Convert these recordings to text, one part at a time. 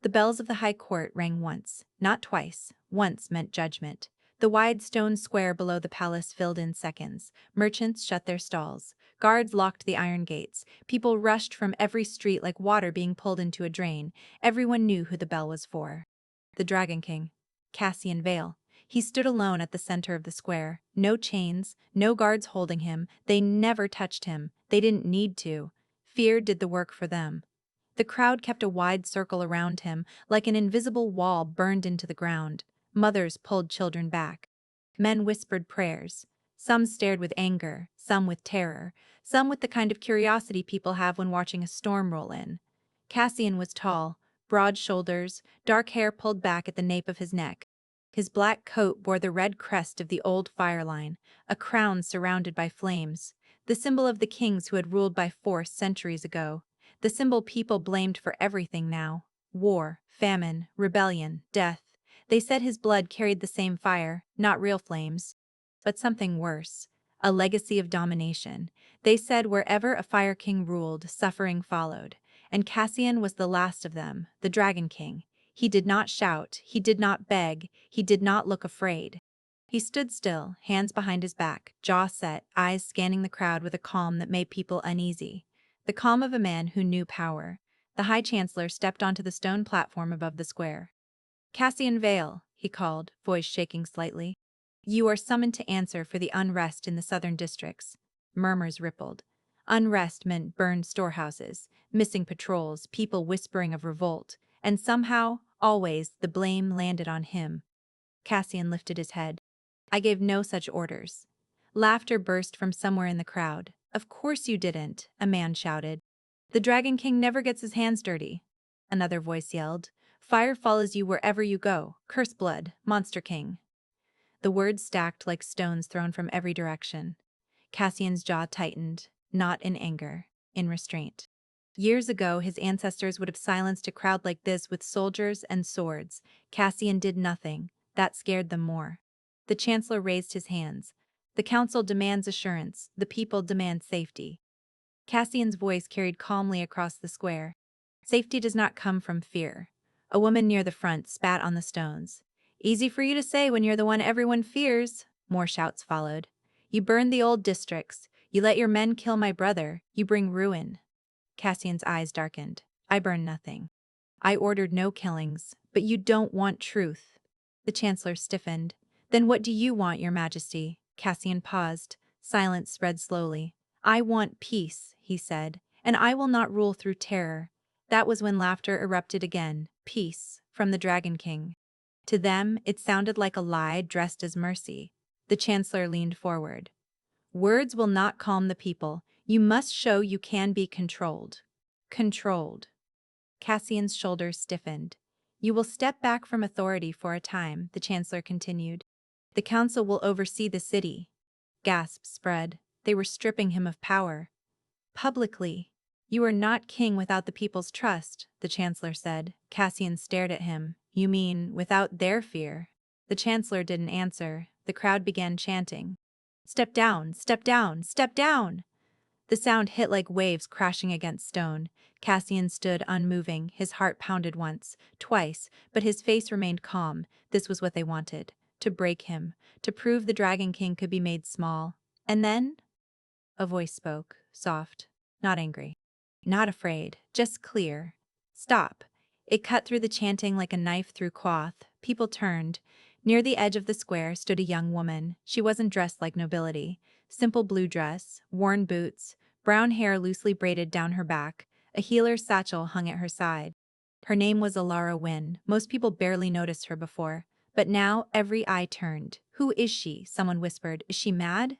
The bells of the high court rang once, not twice. Once meant judgment. The wide stone square below the palace filled in seconds. Merchants shut their stalls. Guards locked the iron gates. People rushed from every street like water being pulled into a drain. Everyone knew who the bell was for. The Dragon King. Cassian Vale. He stood alone at the center of the square. No chains, no guards holding him. They never touched him. They didn't need to. Fear did the work for them. The crowd kept a wide circle around him, like an invisible wall burned into the ground. Mothers pulled children back. Men whispered prayers. Some stared with anger, some with terror, some with the kind of curiosity people have when watching a storm roll in. Cassian was tall, broad shoulders, dark hair pulled back at the nape of his neck. His black coat bore the red crest of the old fire line, a crown surrounded by flames, the symbol of the kings who had ruled by force centuries ago. The symbol people blamed for everything now: war, famine, rebellion, death. They said his blood carried the same fire, not real flames, but something worse, a legacy of domination. They said wherever a Fire King ruled, suffering followed. And Cassian was the last of them, the Dragon King. He did not shout, he did not beg, he did not look afraid. He stood still, hands behind his back, jaw set, eyes scanning the crowd with a calm that made people uneasy. The calm of a man who knew power. The High Chancellor stepped onto the stone platform above the square. "Cassian Vale," he called, voice shaking slightly. "You are summoned to answer for the unrest in the southern districts." Murmurs rippled. Unrest meant burned storehouses, missing patrols, people whispering of revolt, and somehow, always, the blame landed on him. Cassian lifted his head. "I gave no such orders." Laughter burst from somewhere in the crowd. "Of course you didn't," a man shouted. "The Dragon King never gets his hands dirty." Another voice yelled. "Fire follows you wherever you go. Curse blood, Monster King." The words stacked like stones thrown from every direction. Cassian's jaw tightened, not in anger, in restraint. Years ago, his ancestors would have silenced a crowd like this with soldiers and swords. Cassian did nothing. That scared them more. The Chancellor raised his hands. "The Council demands assurance. The people demand safety." Cassian's voice carried calmly across the square. "Safety does not come from fear." A woman near the front spat on the stones. "Easy for you to say when you're the one everyone fears." More shouts followed. "You burned the old districts. You let your men kill my brother. You bring ruin." Cassian's eyes darkened. "I burn nothing. I ordered no killings, but you don't want truth." The Chancellor stiffened. "Then what do you want, Your Majesty?" Cassian paused. Silence spread slowly. "I want peace," he said, "and I will not rule through terror." That was when laughter erupted again. Peace, from the Dragon King. To them, it sounded like a lie dressed as mercy. The Chancellor leaned forward. "Words will not calm the people. You must show you can be controlled." Controlled. Cassian's shoulders stiffened. "You will step back from authority for a time," the Chancellor continued. "The Council will oversee the city." Gasps spread. They were stripping him of power. Publicly. "You are not king without the people's trust," the Chancellor said. Cassian stared at him. "You mean, without their fear?" The Chancellor didn't answer. The crowd began chanting. "Step down! Step down! Step down!" The sound hit like waves crashing against stone. Cassian stood unmoving. His heart pounded once, twice, but his face remained calm. This was what they wanted. To break him. To prove the Dragon King could be made small. And then? A voice spoke, soft, not angry, not afraid, just clear. "Stop." It cut through the chanting like a knife through cloth. People turned. Near the edge of the square stood a young woman. She wasn't dressed like nobility. Simple blue dress, worn boots, brown hair loosely braided down her back. A healer's satchel hung at her side. Her name was Alara Wynn. Most people barely noticed her before. But now every eye turned. "Who is she?" someone whispered. "Is she mad?"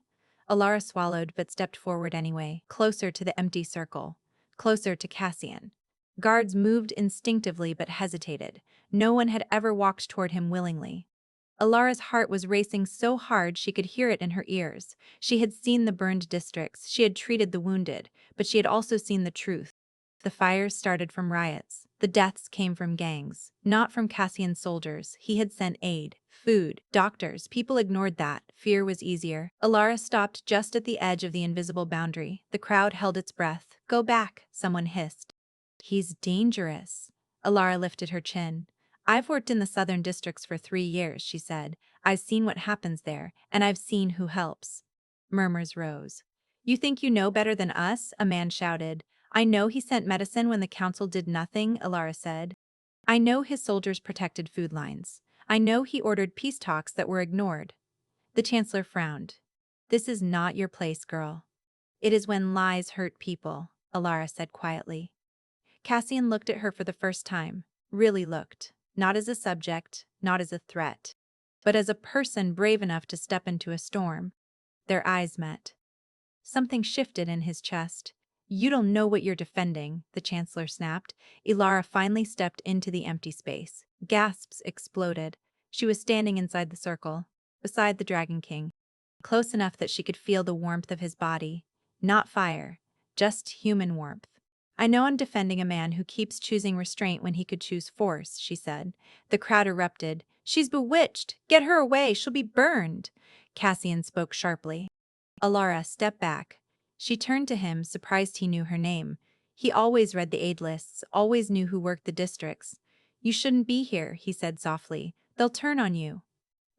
Alara swallowed but stepped forward anyway, closer to the empty circle, closer to Cassian. Guards moved instinctively but hesitated. No one had ever walked toward him willingly. Alara's heart was racing so hard she could hear it in her ears. She had seen the burned districts, she had treated the wounded, but she had also seen the truth. The fires started from riots. The deaths came from gangs, not from Cassian's soldiers. He had sent aid, food, doctors. People ignored that. Fear was easier. Alara stopped just at the edge of the invisible boundary. The crowd held its breath. "Go back," someone hissed. "He's dangerous." Alara lifted her chin. I've worked in the southern districts for 3 years, she said. I've seen what happens there, and I've seen who helps. Murmurs rose. You think you know better than us? A man shouted. I know he sent medicine when the council did nothing, Alara said. I know his soldiers protected food lines. I know he ordered peace talks that were ignored. The chancellor frowned. This is not your place, girl. It is when lies hurt people, Alara said quietly. Cassian looked at her for the first time, really looked, not as a subject, not as a threat, but as a person brave enough to step into a storm. Their eyes met. Something shifted in his chest. You don't know what you're defending, the chancellor snapped. Ilara finally stepped into the empty space. Gasps exploded. She was standing inside the circle, beside the Dragon King, close enough that she could feel the warmth of his body. Not fire, just human warmth. I know I'm defending a man who keeps choosing restraint when he could choose force, she said. The crowd erupted. She's bewitched! Get her away! She'll be burned! Cassian spoke sharply. Alara stepped back. She turned to him, surprised he knew her name. He always read the aid lists, always knew who worked the districts. You shouldn't be here, he said softly. They'll turn on you.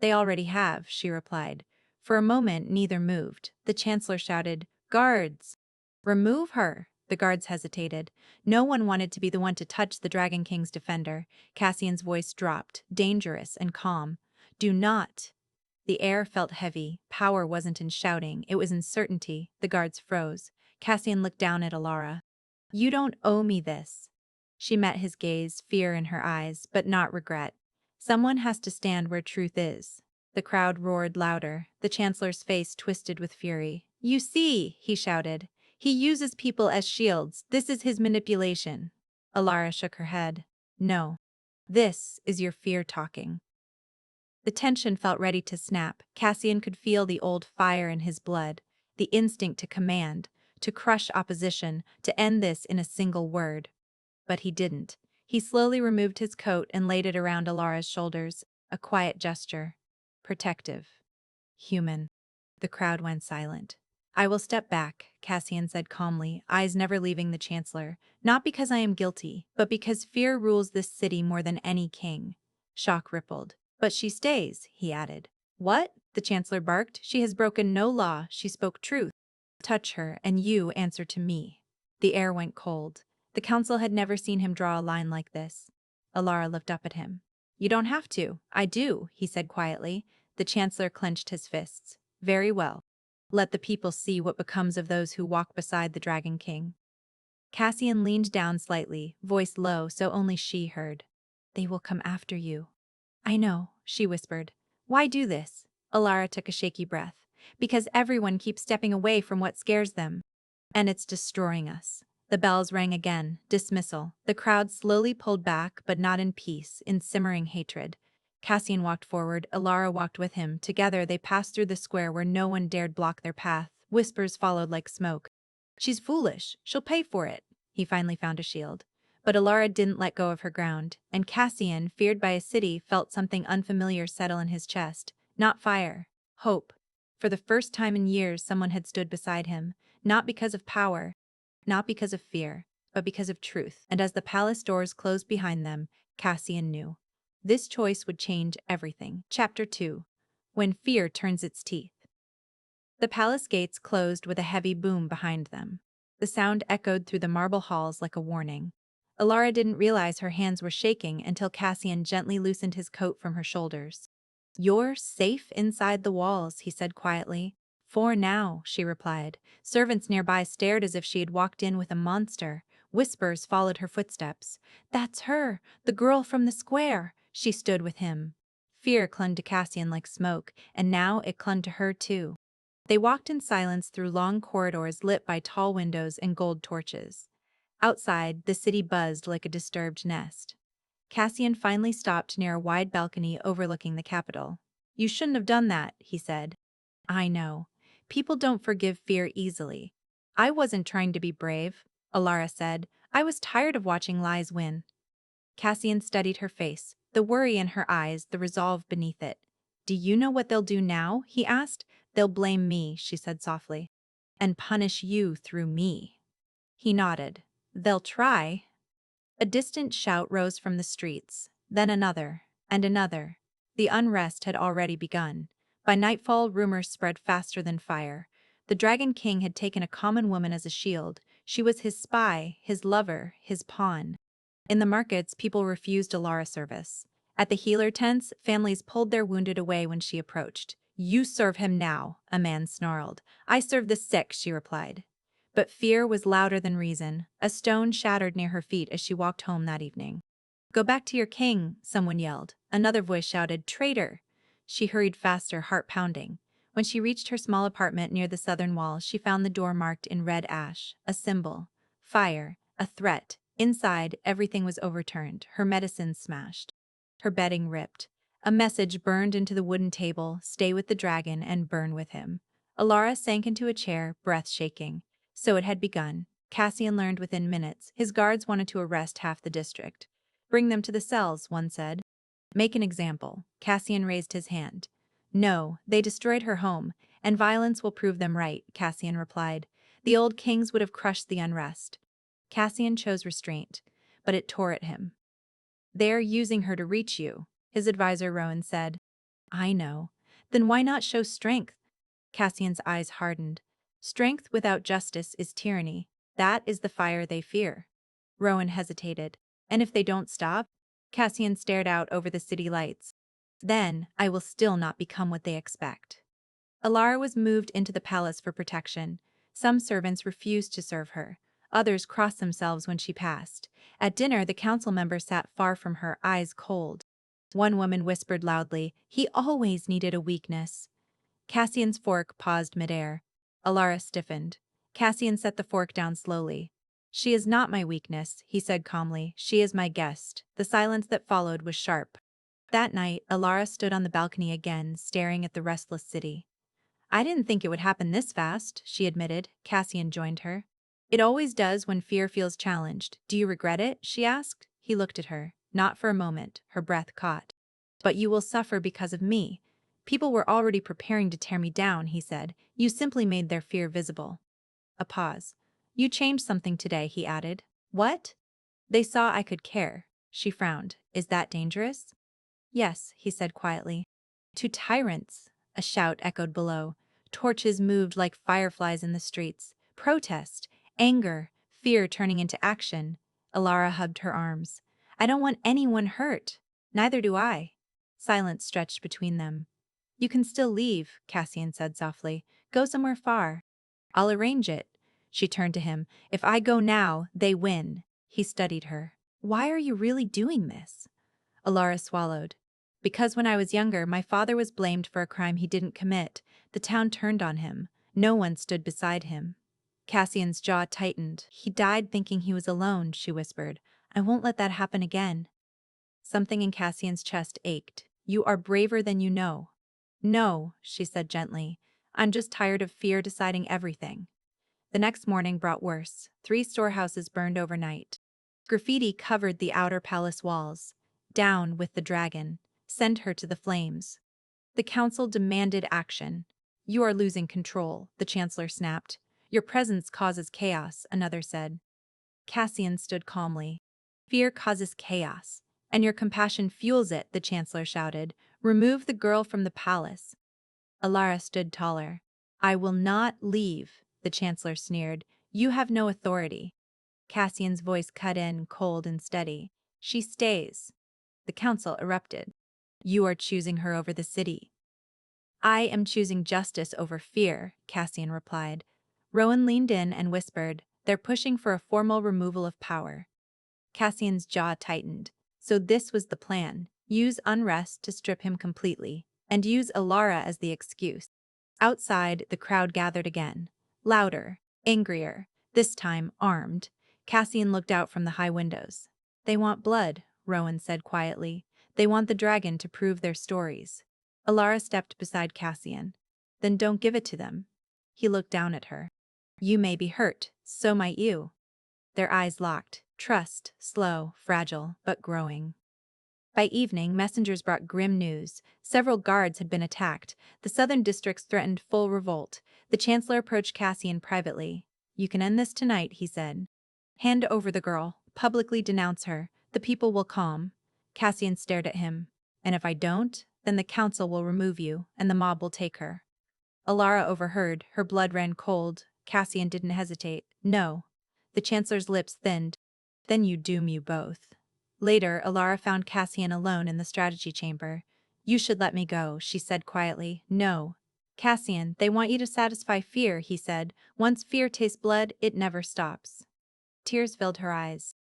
They already have, she replied. For a moment, neither moved. The chancellor shouted, Guards! Remove her! The guards hesitated. No one wanted to be the one to touch the Dragon King's defender. Cassian's voice dropped, dangerous and calm. Do not! The air felt heavy. Power wasn't in shouting, it was in certainty. The guards froze. Cassian looked down at Alara. You don't owe me this. She met his gaze, fear in her eyes, but not regret. Someone has to stand where truth is. The crowd roared louder. The chancellor's face twisted with fury. You see, he shouted. He uses people as shields. This is his manipulation. Alara shook her head. No. This is your fear talking. The tension felt ready to snap. Cassian could feel the old fire in his blood, the instinct to command, to crush opposition, to end this in a single word. But he didn't. He slowly removed his coat and laid it around Alara's shoulders, a quiet gesture. Protective. Human. The crowd went silent. I will step back, Cassian said calmly, eyes never leaving the chancellor. Not because I am guilty, but because fear rules this city more than any king. Shock rippled. But she stays, he added. What? The chancellor barked. She has broken no law, she spoke truth. Touch her, and you answer to me. The air went cold. The council had never seen him draw a line like this. Alara looked up at him. You don't have to. I do, he said quietly. The chancellor clenched his fists. Very well. Let the people see what becomes of those who walk beside the Dragon King. Cassian leaned down slightly, voice low so only she heard. They will come after you. I know, she whispered. Why do this? Alara took a shaky breath. Because everyone keeps stepping away from what scares them. And it's destroying us. The bells rang again, dismissal. The crowd slowly pulled back, but not in peace, in simmering hatred. Cassian walked forward, Alara walked with him. Together they passed through the square where no one dared block their path. Whispers followed like smoke. She's foolish. She'll pay for it. He finally found a shield. But Alara didn't let go of her ground, and Cassian, feared by a city, felt something unfamiliar settle in his chest. Not fire. Hope. For the first time in years, someone had stood beside him, not because of power, not because of fear, but because of truth. And as the palace doors closed behind them, Cassian knew. This choice would change everything. Chapter 2. When Fear Turns Its Teeth. The palace gates closed with a heavy boom behind them. The sound echoed through the marble halls like a warning. Alara didn't realize her hands were shaking until Cassian gently loosened his coat from her shoulders. You're safe inside the walls, he said quietly. For now, she replied. Servants nearby stared as if she had walked in with a monster. Whispers followed her footsteps. That's her, the girl from the square. She stood with him. Fear clung to Cassian like smoke, and now it clung to her too. They walked in silence through long corridors lit by tall windows and gold torches. Outside, the city buzzed like a disturbed nest. Cassian finally stopped near a wide balcony overlooking the capital. You shouldn't have done that, he said. I know. People don't forgive fear easily. I wasn't trying to be brave, Alara said. I was tired of watching lies win. Cassian studied her face, the worry in her eyes, the resolve beneath it. Do you know what they'll do now? He asked. They'll blame me, she said softly. And punish you through me. He nodded. They'll try. A distant shout rose from the streets, then another, and another. The unrest had already begun. By nightfall, rumors spread faster than fire. The Dragon King had taken a common woman as a shield. She was his spy, his lover, his pawn. In the markets, people refused Alara service. At the healer tents, families pulled their wounded away when she approached. "You serve him now," a man snarled. "I serve the sick," she replied. But fear was louder than reason. A stone shattered near her feet as she walked home that evening. "Go back to your king," someone yelled. Another voice shouted, "Traitor!" She hurried faster, heart pounding. When she reached her small apartment near the southern wall, she found the door marked in red ash, a symbol. Fire, a threat. Inside, everything was overturned, her medicines smashed, her bedding ripped. A message burned into the wooden table, "Stay with the dragon and burn with him." Alara sank into a chair, breath shaking. So it had begun. Cassian learned within minutes. His guards wanted to arrest half the district. "Bring them to the cells," one said. "Make an example." Cassian raised his hand. "No, they destroyed her home, and violence will prove them right," Cassian replied. "The old kings would have crushed the unrest." Cassian chose restraint, but it tore at him. "They're using her to reach you," his advisor Rowan said. "I know. Then why not show strength?" Cassian's eyes hardened. "Strength without justice is tyranny. That is the fire they fear." Rowan hesitated. "And if they don't stop?" Cassian stared out over the city lights. "Then I will still not become what they expect." Alara was moved into the palace for protection. Some servants refused to serve her. Others crossed themselves when she passed. At dinner, the council member sat far from her, eyes cold. One woman whispered loudly, "He always needed a weakness." Cassian's fork paused midair. Alara stiffened. Cassian set the fork down slowly. "She is not my weakness," he said calmly. "She is my guest." The silence that followed was sharp. That night, Alara stood on the balcony again, staring at the restless city. "I didn't think it would happen this fast," she admitted. Cassian joined her. "It always does when fear feels challenged. Do you regret it?" she asked. He looked at her. Not for a moment. Her breath caught. "But you will suffer because of me." "People were already preparing to tear me down," he said. "You simply made their fear visible." A pause. "You changed something today," he added. "What?" "They saw I could care." She frowned. "Is that dangerous?" "Yes," he said quietly. "To tyrants!" A shout echoed below. Torches moved like fireflies in the streets. Protest, anger, fear turning into action. Alara hugged her arms. "I don't want anyone hurt." "Neither do I." Silence stretched between them. "You can still leave," Cassian said softly. "Go somewhere far." "I'll arrange it." She turned to him. "If I go now, they win." He studied her. "Why are you really doing this?" Alara swallowed. "Because when I was younger, my father was blamed for a crime he didn't commit. The town turned on him. No one stood beside him." Cassian's jaw tightened. "He died thinking he was alone," she whispered. "I won't let that happen again." Something in Cassian's chest ached. "You are braver than you know." "No," she said gently. "I'm just tired of fear deciding everything." The next morning brought worse. 3 storehouses burned overnight. Graffiti covered the outer palace walls. "Down with the dragon. Send her to the flames." The council demanded action. "You are losing control," the chancellor snapped. "Your presence causes chaos," another said. Cassian stood calmly. "Fear causes chaos, and your compassion fuels it," the chancellor shouted. "Remove the girl from the palace." Alara stood taller. "I will not leave," the chancellor sneered. "You have no authority." Cassian's voice cut in, cold and steady. "She stays." The council erupted. "You are choosing her over the city." "I am choosing justice over fear," Cassian replied. Rowan leaned in and whispered, "They're pushing for a formal removal of power." Cassian's jaw tightened. So this was the plan. Use unrest to strip him completely, and use Alara as the excuse. Outside, the crowd gathered again. Louder, angrier, this time armed. Cassian looked out from the high windows. "They want blood," Rowan said quietly. "They want the dragon to prove their stories." Alara stepped beside Cassian. "Then don't give it to them." He looked down at her. "You may be hurt, so might you." Their eyes locked. Trust, slow, fragile, but growing. By evening, messengers brought grim news. Several guards had been attacked. The southern districts threatened full revolt. The chancellor approached Cassian privately. "You can end this tonight," he said. "Hand over the girl." Publicly denounce her. The people will calm. Cassian stared at him. And if I don't, then the council will remove you, and the mob will take her. Alara overheard, her blood ran cold. Cassian didn't hesitate. No. The Chancellor's lips thinned. Then you doom you both. Later, Alara found Cassian alone in the strategy chamber. You should let me go, she said quietly. No. Cassian, they want you to satisfy fear, he said. Once fear tastes blood, it never stops. Tears filled her eyes.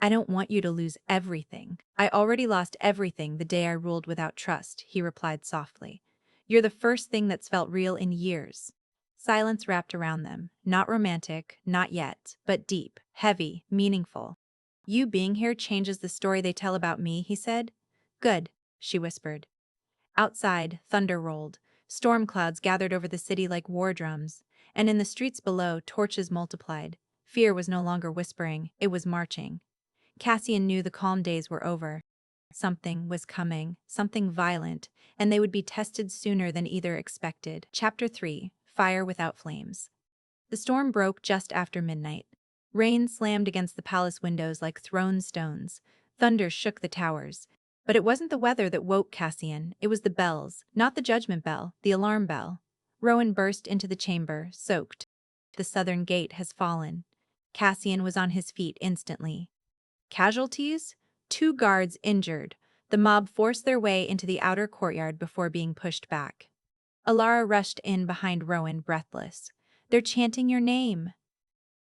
I don't want you to lose everything. I already lost everything the day I ruled without trust, he replied softly. You're the first thing that's felt real in years. Silence wrapped around them. Not romantic, not yet, but deep, heavy, meaningful. You being here changes the story they tell about me, he said. Good, she whispered. Outside, thunder rolled. Storm clouds gathered over the city like war drums, and in the streets below, torches multiplied. Fear was no longer whispering, it was marching. Cassian knew the calm days were over. Something was coming, something violent, and they would be tested sooner than either expected. Chapter 3: Fire Without Flames. The storm broke just after midnight. Rain slammed against the palace windows like thrown stones. Thunder shook the towers. But it wasn't the weather that woke Cassian, it was the bells, not the judgment bell, the alarm bell. Rowan burst into the chamber, soaked. The southern gate has fallen. Cassian was on his feet instantly. Casualties? 2 guards injured. The mob forced their way into the outer courtyard before being pushed back. Alara rushed in behind Rowan, breathless. They're chanting your name.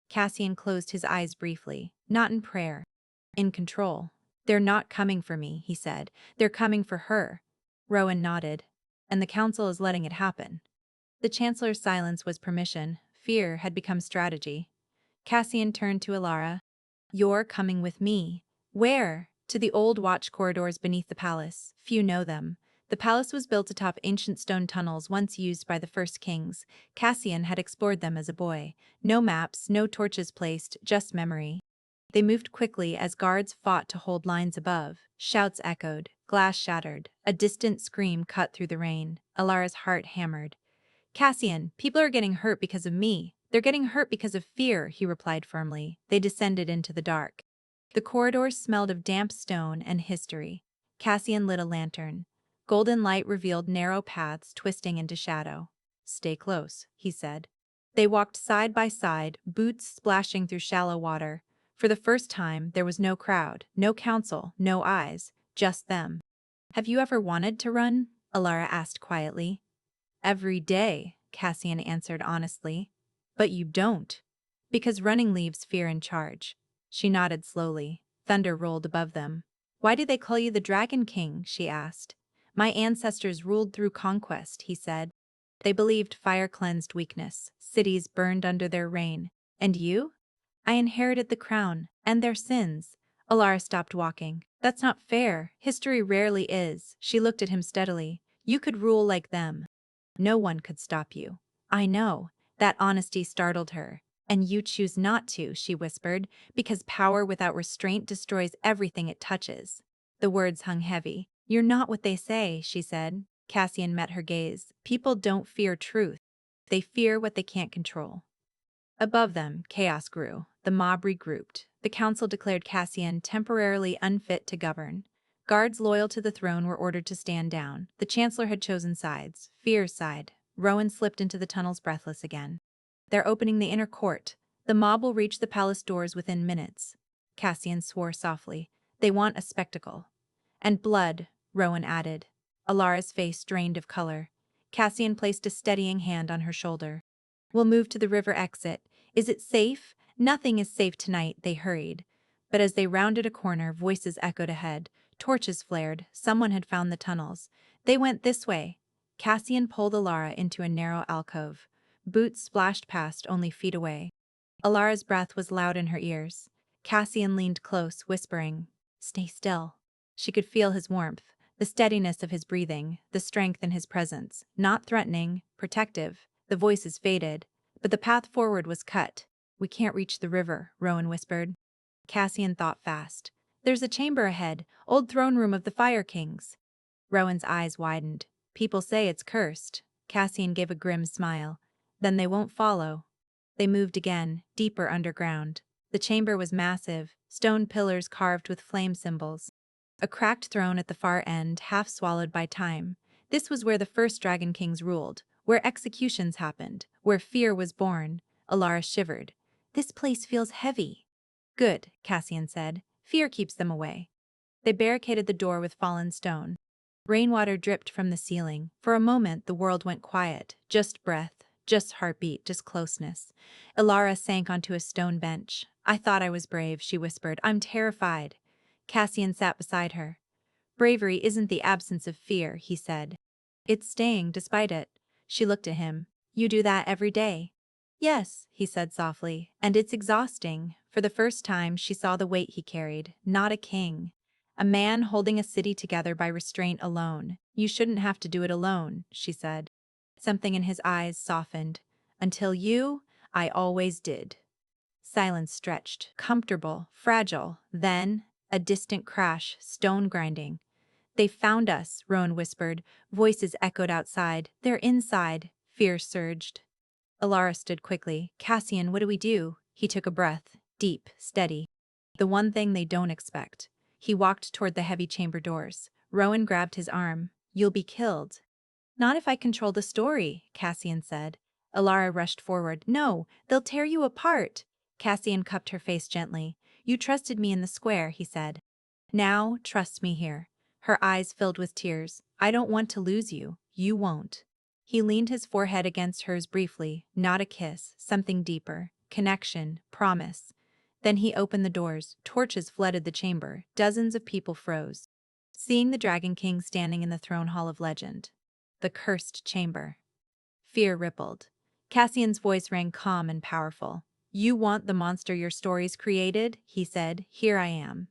Cassian closed his eyes briefly, not in prayer, in control. They're not coming for me, he said. They're coming for her. Rowan nodded. And the council is letting it happen. The Chancellor's silence was permission. Fear had become strategy. Cassian turned to Alara. You're coming with me. Where? To the old watch corridors beneath the palace. Few know them. The palace was built atop ancient stone tunnels once used by the first kings. Cassian had explored them as a boy. No maps, no torches placed, just memory. They moved quickly as guards fought to hold lines above. Shouts echoed, glass shattered. A distant scream cut through the rain. Alara's heart hammered. Cassian, people are getting hurt because of me. They're getting hurt because of fear, he replied firmly. They descended into the dark. The corridors smelled of damp stone and history. Cassian lit a lantern. Golden light revealed narrow paths twisting into shadow. Stay close, he said. They walked side by side, boots splashing through shallow water. For the first time, there was no crowd, no council, no eyes, just them. Have you ever wanted to run? Alara asked quietly. Every day, Cassian answered honestly. But you don't. Because running leaves fear in charge. She nodded slowly. Thunder rolled above them. Why do they call you the Dragon King? She asked. My ancestors ruled through conquest, he said. They believed fire cleansed weakness. Cities burned under their reign. And you? I inherited the crown, and their sins. Alara stopped walking. That's not fair. History rarely is. She looked at him steadily. You could rule like them. No one could stop you. I know. That honesty startled her. And you choose not to, she whispered, because power without restraint destroys everything it touches. The words hung heavy. You're not what they say, she said. Cassian met her gaze. People don't fear truth. They fear what they can't control. Above them, chaos grew. The mob regrouped. The council declared Cassian temporarily unfit to govern. Guards loyal to the throne were ordered to stand down. The Chancellor had chosen sides. Fear's side. Rowan slipped into the tunnels breathless again. They're opening the inner court. The mob will reach the palace doors within minutes. Cassian swore softly. They want a spectacle. And blood, Rowan added. Alara's face drained of color. Cassian placed a steadying hand on her shoulder. We'll move to the river exit. Is it safe? Nothing is safe tonight, they hurried. But as they rounded a corner, voices echoed ahead. Torches flared. Someone had found the tunnels. They went this way. Cassian pulled Alara into a narrow alcove. Boots splashed past only feet away. Alara's breath was loud in her ears. Cassian leaned close, whispering, "Stay still." She could feel his warmth, the steadiness of his breathing, the strength in his presence. Not threatening, protective. The voices faded, but the path forward was cut. We can't reach the river, Rowan whispered. Cassian thought fast. There's a chamber ahead, old throne room of the Fire Kings. Rowan's eyes widened. People say it's cursed. Cassian gave a grim smile. Then they won't follow. They moved again, deeper underground. The chamber was massive, stone pillars carved with flame symbols. A cracked throne at the far end, half swallowed by time. This was where the first Dragon Kings ruled, where executions happened, where fear was born. Alara shivered. This place feels heavy. Good, Cassian said. Fear keeps them away. They barricaded the door with fallen stone. Rainwater dripped from the ceiling. For a moment, the world went quiet. Just breath, just heartbeat, just closeness. Ilara sank onto a stone bench. I thought I was brave, she whispered. I'm terrified. Cassian sat beside her. Bravery isn't the absence of fear, he said. It's staying despite it. She looked at him. You do that every day. Yes, he said softly, and it's exhausting. For the first time, she saw the weight he carried. Not a king. A man holding a city together by restraint alone. You shouldn't have to do it alone, she said. Something in his eyes softened. Until you, I always did. Silence stretched, comfortable, fragile. Then, a distant crash, stone grinding. They found us, Rowan whispered. Voices echoed outside. They're inside. Fear surged. Alara stood quickly. Cassian, what do we do? He took a breath, deep, steady. The one thing they don't expect. He walked toward the heavy chamber doors. Rowan grabbed his arm. You'll be killed. Not if I control the story, Cassian said. Alara rushed forward. No, they'll tear you apart. Cassian cupped her face gently. You trusted me in the square, he said. Now, trust me here. Her eyes filled with tears. I don't want to lose you. You won't. He leaned his forehead against hers briefly. Not a kiss, something deeper. Connection, promise. Then he opened the doors. Torches flooded the chamber. Dozens of people froze. Seeing the Dragon King standing in the throne hall of legend. The cursed chamber. Fear rippled. Cassian's voice rang calm and powerful. You want the monster your stories created? He said. Here I am.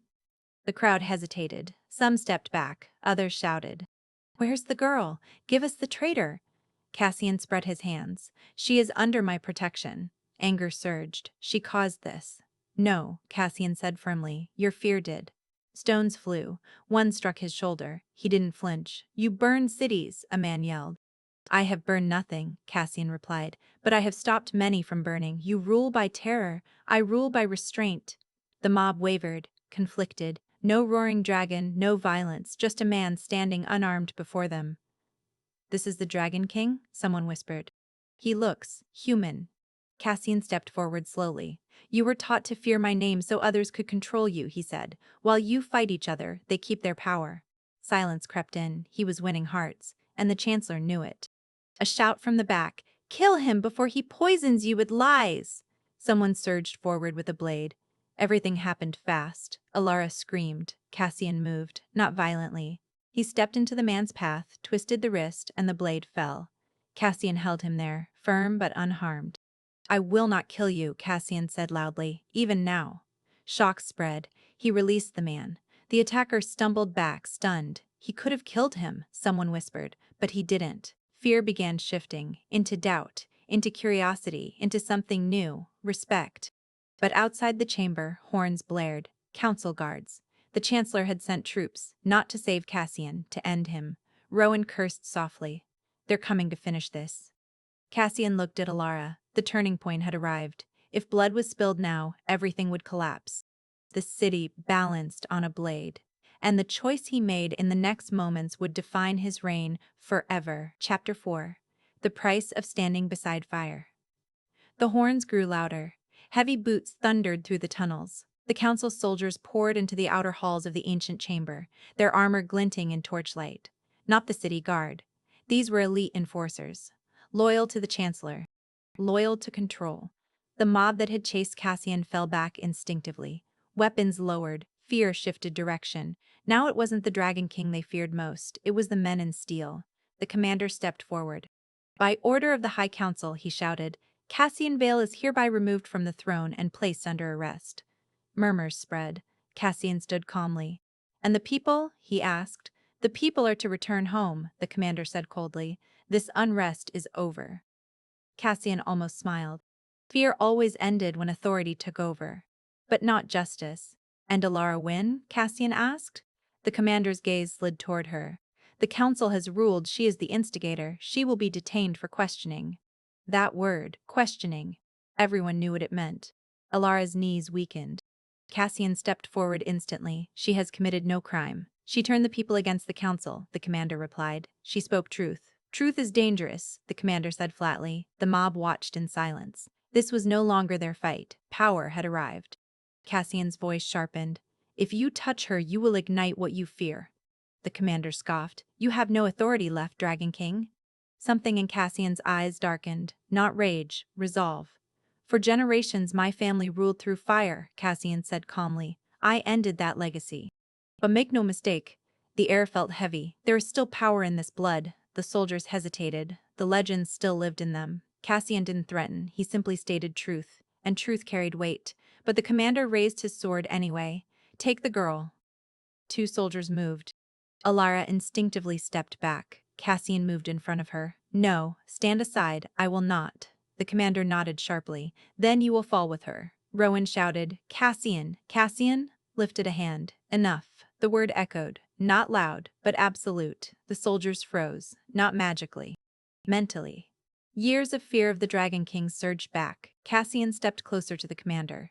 The crowd hesitated. Some stepped back. Others shouted. Where's the girl? Give us the traitor. Cassian spread his hands. She is under my protection. Anger surged. She caused this. No, Cassian said firmly. Your fear did. Stones flew. One struck his shoulder. He didn't flinch. You burn cities, a man yelled. I have burned nothing, Cassian replied, but I have stopped many from burning. You rule by terror. I rule by restraint. The mob wavered, conflicted. No roaring dragon, no violence, just a man standing unarmed before them. This is the Dragon King? Someone whispered. He looks human. Cassian stepped forward slowly. You were taught to fear my name so others could control you, he said. While you fight each other, they keep their power. Silence crept in. He was winning hearts, and the Chancellor knew it. A shout from the back. Kill him before he poisons you with lies! Someone surged forward with a blade. Everything happened fast. Alara screamed. Cassian moved, not violently. He stepped into the man's path, twisted the wrist, and the blade fell. Cassian held him there, firm but unharmed. I will not kill you, Cassian said loudly, even now. Shock spread. He released the man. The attacker stumbled back, stunned. He could have killed him, someone whispered, but he didn't. Fear began shifting, into doubt, into curiosity, into something new, respect. But outside the chamber, horns blared. Council guards. The Chancellor had sent troops, not to save Cassian, to end him. Rowan cursed softly. They're coming to finish this. Cassian looked at Alara. The turning point had arrived. If blood was spilled now, everything would collapse. The city balanced on a blade. And the choice he made in the next moments would define his reign forever. Chapter 4. The Price of Standing Beside Fire. The horns grew louder. Heavy boots thundered through the tunnels. The council soldiers poured into the outer halls of the ancient chamber, their armor glinting in torchlight. Not the city guard. These were elite enforcers. Loyal to the Chancellor. Loyal to control. The mob that had chased Cassian fell back instinctively. Weapons lowered. Fear shifted direction. Now it wasn't the Dragon King they feared most. It was the men in steel. The commander stepped forward. By order of the High Council, he shouted, Cassian Vale is hereby removed from the throne and placed under arrest. Murmurs spread. Cassian stood calmly. And the people? He asked. The people are to return home, the commander said coldly. This unrest is over. Cassian almost smiled. Fear always ended when authority took over. But not justice. And Alara win? Cassian asked. The commander's gaze slid toward her. The council has ruled she is the instigator. She will be detained for questioning. That word, questioning. Everyone knew what it meant. Alara's knees weakened. Cassian stepped forward instantly. She has committed no crime. She turned the people against the council, the commander replied. She spoke truth. Truth is dangerous, the commander said flatly. The mob watched in silence. This was no longer their fight. Power had arrived. Cassian's voice sharpened. If you touch her, you will ignite what you fear. The commander scoffed. You have no authority left, Dragon King. Something in Cassian's eyes darkened. Not rage, resolve. For generations my family ruled through fire, Cassian said calmly. I ended that legacy. But make no mistake, the air felt heavy. There is still power in this blood. The soldiers hesitated. The legends still lived in them. Cassian didn't threaten, he simply stated truth. And truth carried weight. But the commander raised his sword anyway. Take the girl. Two soldiers moved. Alara instinctively stepped back. Cassian moved in front of her. No, stand aside, I will not. The commander nodded sharply. Then you will fall with her. Rowan shouted, Cassian, Cassian? Lifted a hand. Enough. The word echoed. Not loud, but absolute. The soldiers froze. Not magically. Mentally. Years of fear of the Dragon King surged back. Cassian stepped closer to the commander.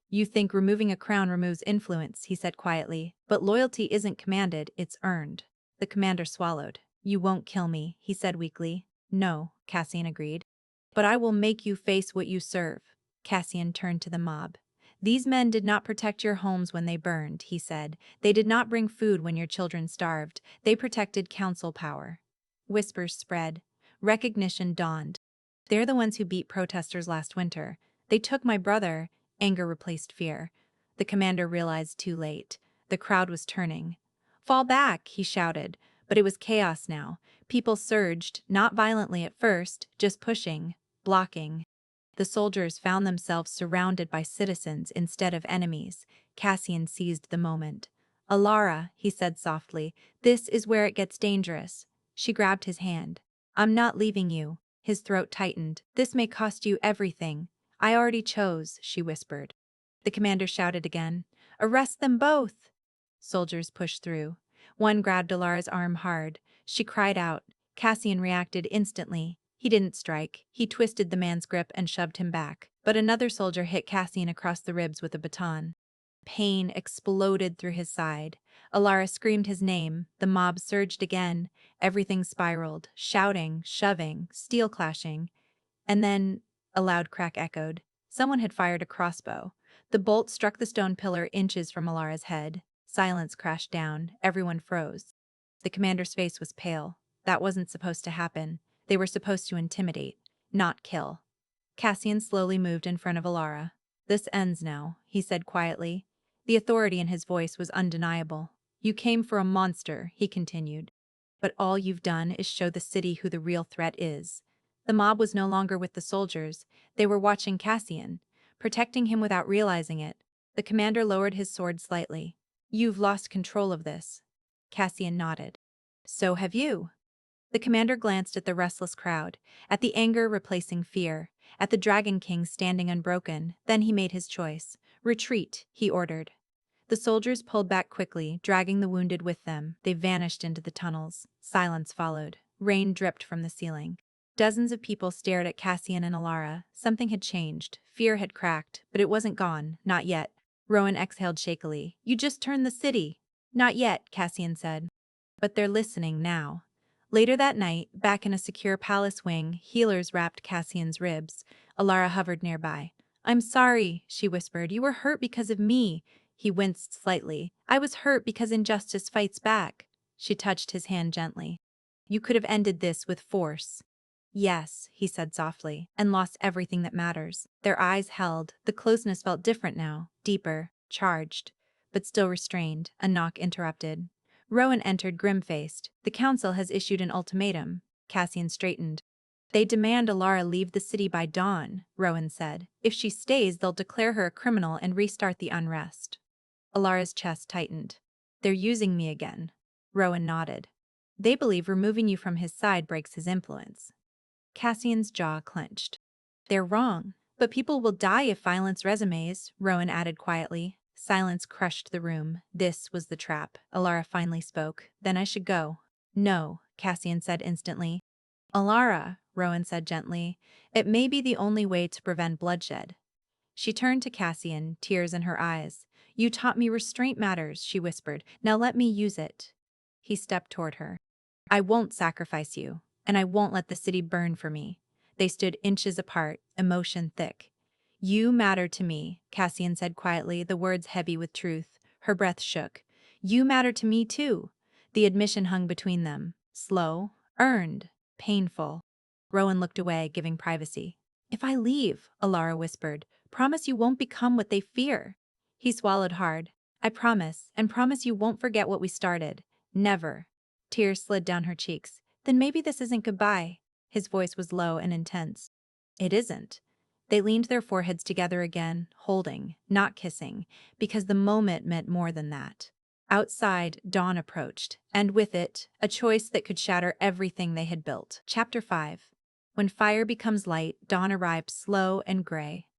You think removing a crown removes influence, he said quietly, but loyalty isn't commanded, it's earned. The commander swallowed. You won't kill me, he said weakly. No, Cassian agreed. But I will make you face what you serve. Cassian turned to the mob. These men did not protect your homes when they burned, he said. They did not bring food when your children starved. They protected council power. Whispers spread. Recognition dawned. They're the ones who beat protesters last winter. They took my brother. Anger replaced fear. The commander realized too late. The crowd was turning. Fall back, he shouted. But it was chaos now. People surged, not violently at first, just pushing, blocking. The soldiers found themselves surrounded by citizens instead of enemies. Cassian seized the moment. Alara, he said softly, this is where it gets dangerous. She grabbed his hand. I'm not leaving you. His throat tightened. This may cost you everything. I already chose, she whispered. The commander shouted again. Arrest them both! Soldiers pushed through. One grabbed Alara's arm hard. She cried out. Cassian reacted instantly. He didn't strike. He twisted the man's grip and shoved him back. But another soldier hit Cassian across the ribs with a baton. Pain exploded through his side. Alara screamed his name. The mob surged again. Everything spiraled. Shouting, shoving, steel clashing. And then a loud crack echoed. Someone had fired a crossbow. The bolt struck the stone pillar inches from Alara's head. Silence crashed down. Everyone froze. The commander's face was pale. That wasn't supposed to happen. They were supposed to intimidate, not kill. Cassian slowly moved in front of Alara. This ends now, he said quietly. The authority in his voice was undeniable. You came for a monster, he continued. But all you've done is show the city who the real threat is. The mob was no longer with the soldiers. They were watching Cassian, protecting him without realizing it. The commander lowered his sword slightly. You've lost control of this. Cassian nodded. So have you. The commander glanced at the restless crowd, at the anger replacing fear, at the Dragon King standing unbroken. Then he made his choice. Retreat, he ordered. The soldiers pulled back quickly, dragging the wounded with them. They vanished into the tunnels. Silence followed. Rain dripped from the ceiling. Dozens of people stared at Cassian and Alara. Something had changed. Fear had cracked, but it wasn't gone. Not yet. Rowan exhaled shakily. You just turned the city. Not yet, Cassian said. But they're listening now. Later that night, back in a secure palace wing, healers wrapped Cassian's ribs. Alara hovered nearby. I'm sorry, she whispered. You were hurt because of me. He winced slightly. I was hurt because injustice fights back. She touched his hand gently. You could have ended this with force. Yes, he said softly, and lost everything that matters. Their eyes held. The closeness felt different now, deeper, charged, but still restrained. A knock interrupted. Rowan entered grim-faced. The council has issued an ultimatum. Cassian straightened. They demand Alara leave the city by dawn, Rowan said. If she stays, they'll declare her a criminal and restart the unrest. Alara's chest tightened. They're using me again. Rowan nodded. They believe removing you from his side breaks his influence. Cassian's jaw clenched. They're wrong. But people will die if violence resumes, Rowan added quietly. Silence crushed the room. This was the trap. Alara finally spoke. Then I should go. No, Cassian said instantly. Alara, Rowan said gently, it may be the only way to prevent bloodshed. She turned to Cassian, tears in her eyes. You taught me restraint matters, she whispered. Now let me use it. He stepped toward her. I won't sacrifice you, and I won't let the city burn for me. They stood inches apart, emotion thick. You matter to me, Cassian said quietly, the words heavy with truth. Her breath shook. You matter to me too. The admission hung between them. Slow, earned, painful. Rowan looked away, giving privacy. If I leave, Alara whispered, promise you won't become what they fear. He swallowed hard. I promise, and promise you won't forget what we started. Never. Tears slid down her cheeks. Then maybe this isn't goodbye. His voice was low and intense. It isn't. They leaned their foreheads together again, holding, not kissing, because the moment meant more than that. Outside, dawn approached, and with it, a choice that could shatter everything they had built. Chapter 5. When fire becomes light, dawn arrived slow and gray.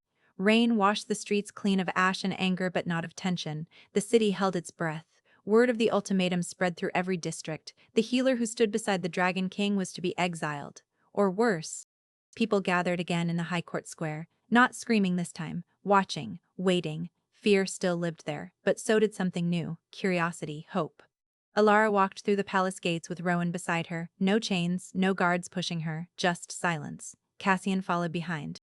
Rain washed the streets clean of ash and anger, but not of tension. The city held its breath. Word of the ultimatum spread through every district. The healer who stood beside the Dragon King was to be exiled. Or worse. People gathered again in the High Court Square, not screaming this time, watching, waiting. Fear still lived there, but so did something new, curiosity, hope. Alara walked through the palace gates with Rowan beside her. No chains, no guards pushing her, just silence. Cassian followed behind.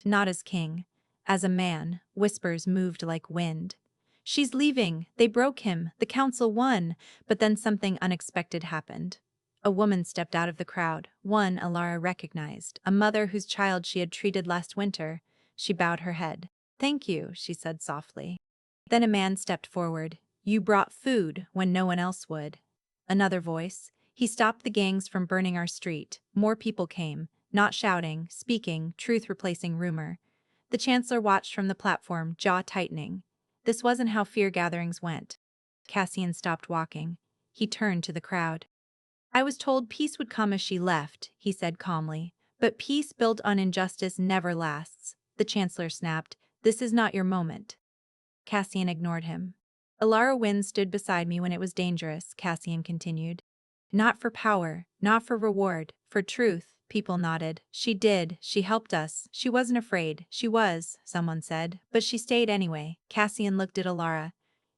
Not as king. As a man, whispers moved like wind. She's leaving. They broke him. The council won. But then something unexpected happened. A woman stepped out of the crowd, one Alara recognized, a mother whose child she had treated last winter. She bowed her head. Thank you, she said softly. Then a man stepped forward. You brought food when no one else would. Another voice. He stopped the gangs from burning our street. More people came, not shouting, speaking, truth replacing rumor. The chancellor watched from the platform, jaw tightening. This wasn't how fear gatherings went. Cassian stopped walking. He turned to the crowd. I was told peace would come as she left, he said calmly. But peace built on injustice never lasts. The chancellor snapped. This is not your moment. Cassian ignored him. Alara Wynn stood beside me when it was dangerous, Cassian continued. Not for power, not for reward, for truth, people nodded. She did, she helped us. She wasn't afraid. She was, someone said. But she stayed anyway. Cassian looked at Alara.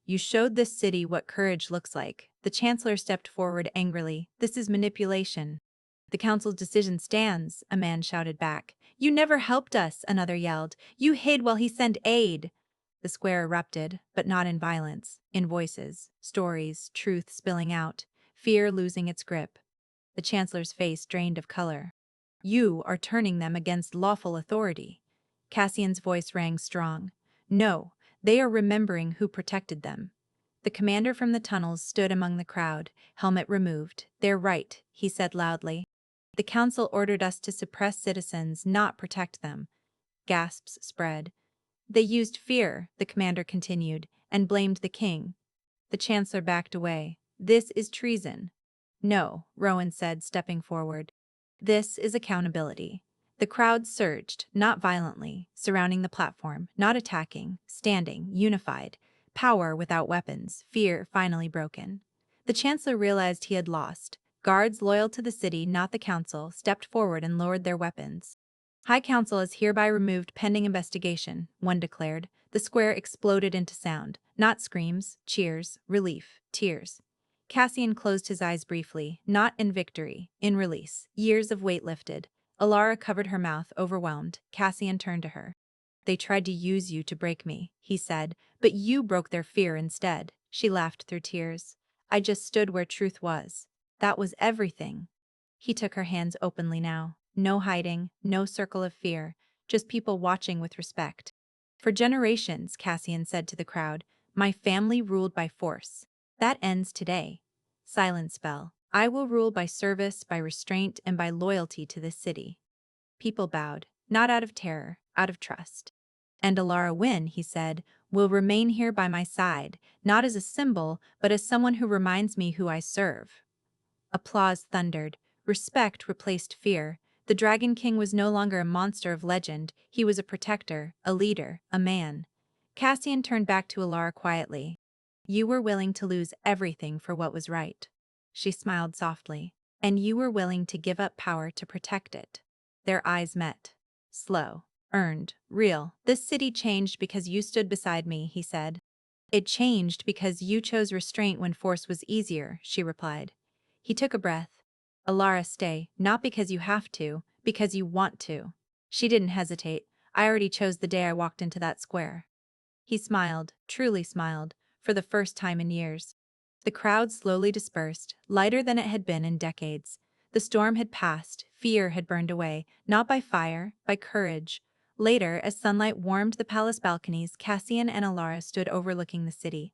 You showed this city what courage looks like. The chancellor stepped forward angrily. This is manipulation. The council's decision stands, a man shouted back. You never helped us, another yelled. You hid while he sent aid. The square erupted, but not in violence, in voices, stories, truth spilling out, fear losing its grip. The chancellor's face drained of color. You are turning them against lawful authority. Cassian's voice rang strong. No, they are remembering who protected them. The commander from the tunnels stood among the crowd, helmet removed. They're right, he said loudly. The council ordered us to suppress citizens, not protect them. Gasps spread. They used fear, the commander continued, and blamed the king. The chancellor backed away. This is treason. No, Rowan said, stepping forward. This is accountability. The crowd surged, not violently, surrounding the platform, not attacking, standing, unified. Power without weapons, fear finally broken. The chancellor realized he had lost. Guards loyal to the city, not the council, stepped forward and lowered their weapons. High Council is hereby removed pending investigation, one declared. The square exploded into sound. Not screams, cheers, relief, tears. Cassian closed his eyes briefly, not in victory, in release. Years of weight lifted. Alara covered her mouth, overwhelmed. Cassian turned to her. They tried to use you to break me, he said, but you broke their fear instead. She laughed through tears. I just stood where truth was. That was everything. He took her hands openly now. No hiding, no circle of fear, just people watching with respect. For generations, Cassian said to the crowd, my family ruled by force. That ends today. Silence fell. I will rule by service, by restraint, and by loyalty to this city. People bowed, not out of terror, out of trust. And Alara Wynn, he said, will remain here by my side, not as a symbol, but as someone who reminds me who I serve. Applause thundered. Respect replaced fear. The Dragon King was no longer a monster of legend. He was a protector, a leader, a man. Cassian turned back to Alara quietly. You were willing to lose everything for what was right. She smiled softly. And you were willing to give up power to protect it. Their eyes met. Slow, earned, real. This city changed because you stood beside me, he said. It changed because you chose restraint when force was easier, she replied. He took a breath. Alara, stay, not because you have to, because you want to. She didn't hesitate. I already chose the day I walked into that square. He smiled, truly smiled, for the first time in years. The crowd slowly dispersed, lighter than it had been in decades. The storm had passed, fear had burned away, not by fire, by courage. Later, as sunlight warmed the palace balconies, Cassian and Alara stood overlooking the city.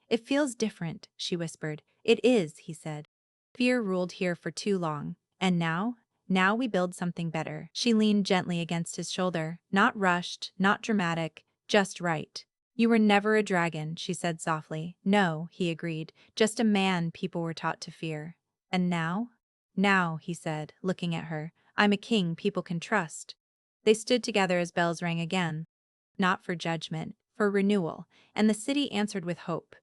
It feels different, she whispered. It is, he said. Fear ruled here for too long. And now? Now we build something better. She leaned gently against his shoulder, not rushed, not dramatic, just right. You were never a dragon, she said softly. No, he agreed, just a man people were taught to fear. And now? Now, he said, looking at her, I'm a king people can trust. They stood together as bells rang again. Not for judgment, for renewal, and the city answered with hope.